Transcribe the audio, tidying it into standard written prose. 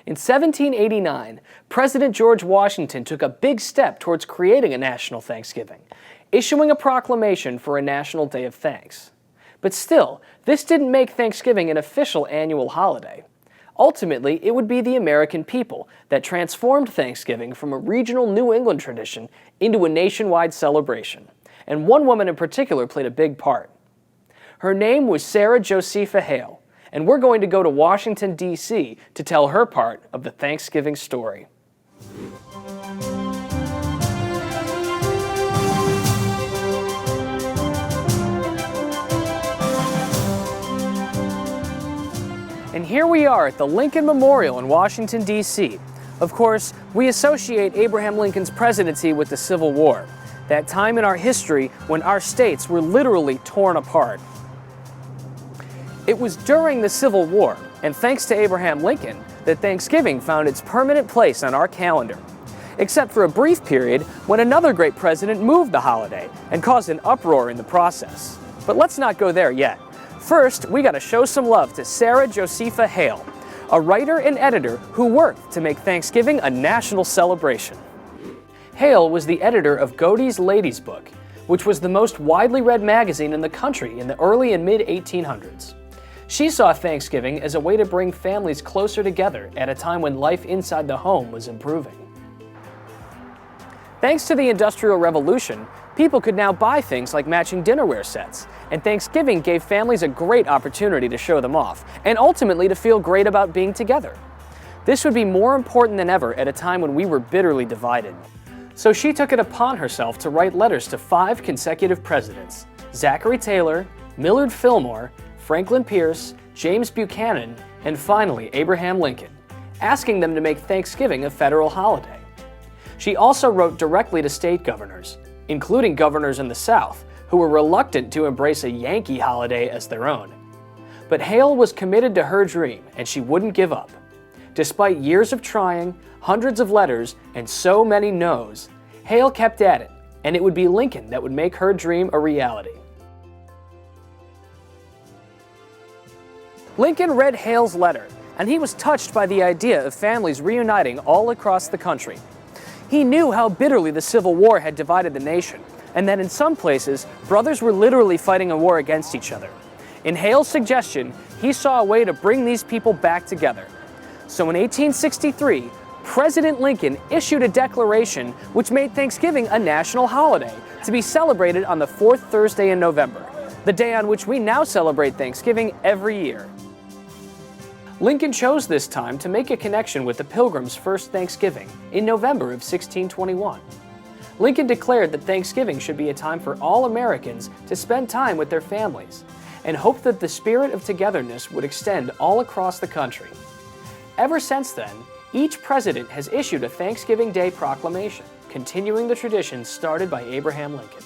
In 1789, President George Washington took a big step towards creating a national Thanksgiving, issuing a proclamation for a National Day of Thanks. But still, this didn't make Thanksgiving an official annual holiday. Ultimately, it would be the American people that transformed Thanksgiving from a regional New England tradition into a nationwide celebration, and one woman in particular played a big part. Her name was Sarah Josepha Hale, and we're going to go to Washington, D.C. to tell her part of the Thanksgiving story. And here we are at the Lincoln Memorial in Washington, D.C. Of course, we associate Abraham Lincoln's presidency with the Civil War, that time in our history when our states were literally torn apart. It was during the Civil War, and thanks to Abraham Lincoln, that Thanksgiving found its permanent place on our calendar, except for a brief period when another great president moved the holiday and caused an uproar in the process. But let's not go there yet. First, we gotta show some love to Sarah Josepha Hale, a writer and editor who worked to make Thanksgiving a national celebration. Hale was the editor of Godey's Lady's Book, which was the most widely read magazine in the country in the early and mid-1800s. She saw Thanksgiving as a way to bring families closer together at a time when life inside the home was improving. Thanks to the Industrial Revolution, people could now buy things like matching dinnerware sets, and Thanksgiving gave families a great opportunity to show them off, and ultimately to feel great about being together. This would be more important than ever at a time when we were bitterly divided. So she took it upon herself to write letters to 5 consecutive presidents: Zachary Taylor, Millard Fillmore, Franklin Pierce, James Buchanan, and finally Abraham Lincoln, asking them to make Thanksgiving a federal holiday. She also wrote directly to state governors, including governors in the South, who were reluctant to embrace a Yankee holiday as their own. But Hale was committed to her dream, and she wouldn't give up. Despite years of trying, hundreds of letters, and so many no's, Hale kept at it, and it would be Lincoln that would make her dream a reality. Lincoln read Hale's letter, and he was touched by the idea of families reuniting all across the country. He knew how bitterly the Civil War had divided the nation, and that in some places, brothers were literally fighting a war against each other. In Hale's suggestion, he saw a way to bring these people back together. So in 1863, President Lincoln issued a declaration which made Thanksgiving a national holiday to be celebrated on the 4th Thursday in November, the day on which we now celebrate Thanksgiving every year. Lincoln chose this time to make a connection with the Pilgrims' first Thanksgiving in November of 1621. Lincoln declared that Thanksgiving should be a time for all Americans to spend time with their families, and hoped that the spirit of togetherness would extend all across the country. Ever since then, each president has issued a Thanksgiving Day proclamation, continuing the tradition started by Abraham Lincoln.